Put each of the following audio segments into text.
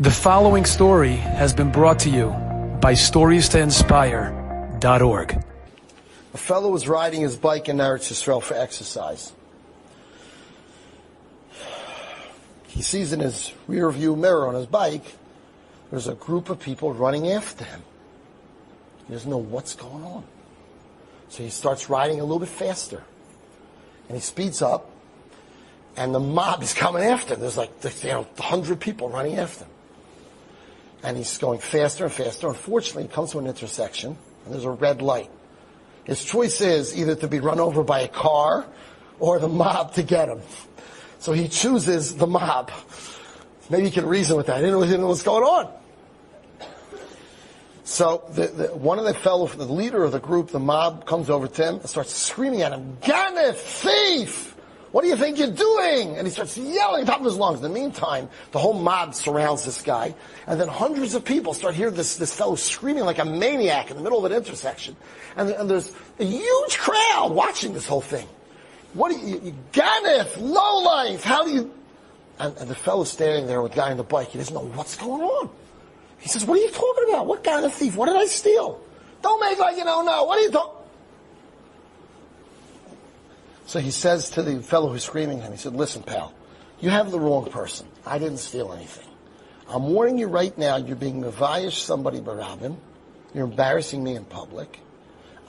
The following story has been brought to you by StoriesToInspire.org. A fellow was riding his bike in Eretz Yisrael for exercise. He sees in his rear view mirror on his bike, there's a group of people running after him. He doesn't know what's going on. So he starts riding a little bit faster. And he speeds up, and the mob is coming after him. There's like 100 people running after him. And he's going faster and faster. Unfortunately, he comes to an intersection, and there's a red light. His choice is either to be run over by a car or the mob to get him. So he chooses the mob. Maybe you can reason with that. He didn't know what's going on. So one of the fellows, the leader of the group, the mob, comes over to him and starts screaming at him, "Ganef, thief! What do you think you're doing?" And he starts yelling top of his lungs. In the meantime, the whole mob surrounds this guy, and then hundreds of people start hearing this fellow screaming like a maniac in the middle of an intersection. And there's a huge crowd watching this whole thing. What do you Ganef, lowlife, how do you... And the fellow's standing there with the guy on the bike. He doesn't know what's going on. He says, "What are you talking about? What kind of thief? What did I steal? Don't make like you don't know. What are you talking..." So he says to the fellow who's screaming at him, he said, "Listen, pal, you have the wrong person. I didn't steal anything. I'm warning you right now, you're being mevayish somebody barabim. You're embarrassing me in public.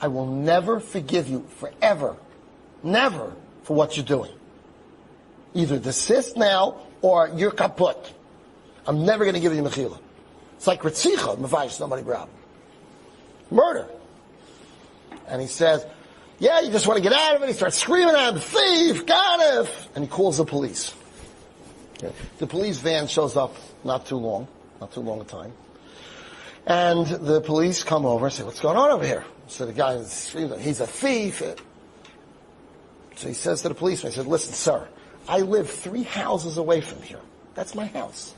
I will never forgive you forever, never, for what you're doing. Either desist now or you're kaput. I'm never going to give you mechila." It's like Ritzicha, mevayish somebody barabim. Murder. And he says, "Yeah, you just want to get out of it." He starts screaming at him, "Thief, Ganef!" And he calls the police. Okay. The police van shows up not too long a time. And the police come over and say, "What's going on over here?" So the guy is screaming, "He's a thief." So he says to the policeman, he said, "Listen, sir, I live 3 houses away from here. That's my house.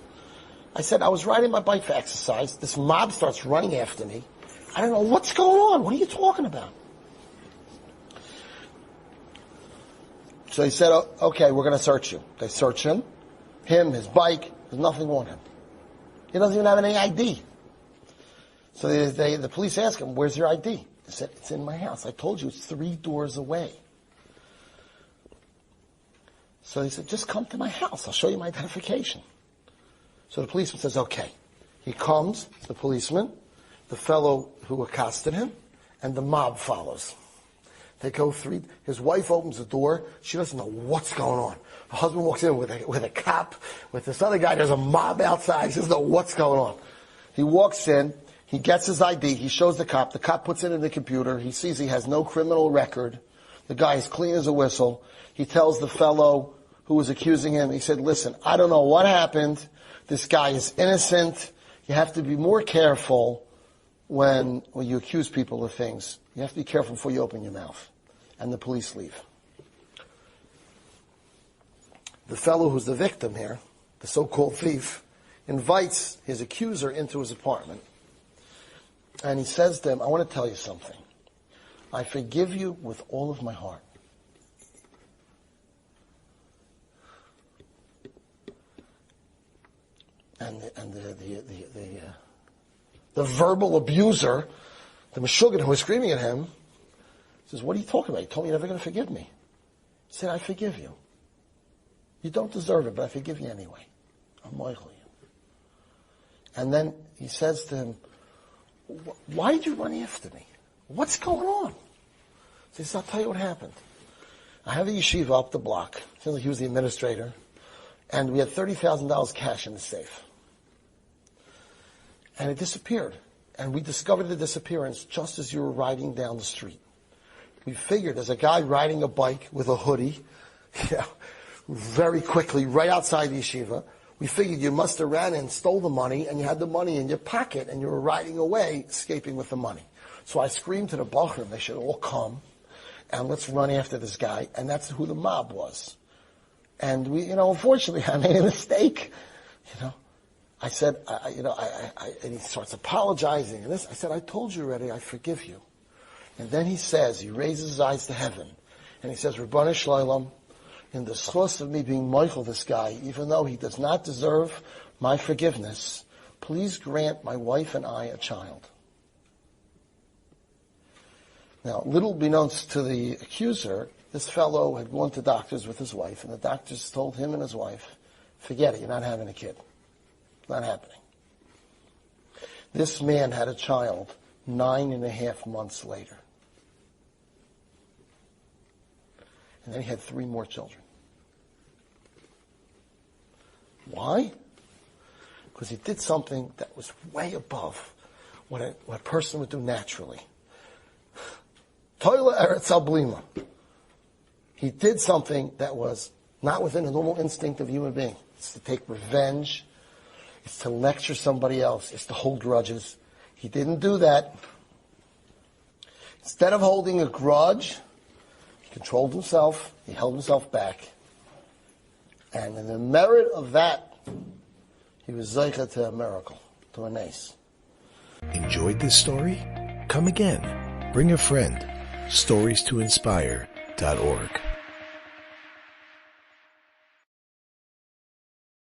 I said, I was riding my bike for exercise. This mob starts running after me. I don't know what's going on. What are you talking about?" So he said, "Okay, we're going to search you." They search him, his bike, there's nothing on him. He doesn't even have any ID. So the police ask him, "Where's your ID?" He said, "It's in my house. I told you it's 3 doors away." So he said, "Just come to my house. I'll show you my identification." So the policeman says, "Okay." He comes, the policeman, the fellow who accosted him, and the mob follows. They go through. His wife opens the door. She doesn't know what's going on. Her husband walks in with a cop, with this other guy. There's a mob outside. She doesn't know what's going on. He walks in. He gets his ID. He shows the cop. The cop puts it in the computer. He sees he has no criminal record. The guy is clean as a whistle. He tells the fellow who was accusing him, he said, "Listen, I don't know what happened. This guy is innocent. You have to be more careful when you accuse people of things. You have to be careful before you open your mouth." And the police leave. The fellow who's the victim here, the so-called thief, invites his accuser into his apartment. And he says to him, "I want to tell you something. I forgive you with all of my heart." And the verbal abuser, the Meshuggah who was screaming at him, says, "What are you talking about? You told me you're never going to forgive me." He said, "I forgive you. You don't deserve it, but I forgive you anyway. I'm loyal to you." And then he says to him, "Why did you run after me? What's going on?" He says, "I'll tell you what happened. I have a yeshiva up the block." Seems like he was the administrator. And we had $30,000 cash in the safe. And it disappeared. And we discovered the disappearance just as you were riding down the street. We figured there's a guy riding a bike with a hoodie, very quickly, right outside the yeshiva. We figured you must have ran and stole the money, and you had the money in your pocket, and you were riding away, escaping with the money. So I screamed to the Bachrim, they should all come, and let's run after this guy. And that's who the mob was. And we, unfortunately, I made a mistake. I said, and he starts apologizing. And I said, "I told you already, I forgive you." And then he raises his eyes to heaven, and he says, "Ribbonei Shloim, in the schos of me being Michael, this guy, even though he does not deserve my forgiveness, please grant my wife and I a child. Now, little beknownst to the accuser, this fellow had gone to doctors with his wife, and the doctors told him and his wife, forget it, you're not having a kid. It's not happening. This man had a child 9.5 months later. And then he had 3 more children. Why? Because he did something that was way above what a person would do naturally. Toila Eretz Alblima. He did something that was not within the normal instinct of a human being. It's to take revenge. It's to lecture somebody else. It's to hold grudges. He didn't do that. Instead of holding a grudge, he controlled himself. He held himself back. And in the merit of that, he was zeicha to a miracle, to a nace. Enjoyed this story? Come again. Bring a friend. StoriesToInspire.org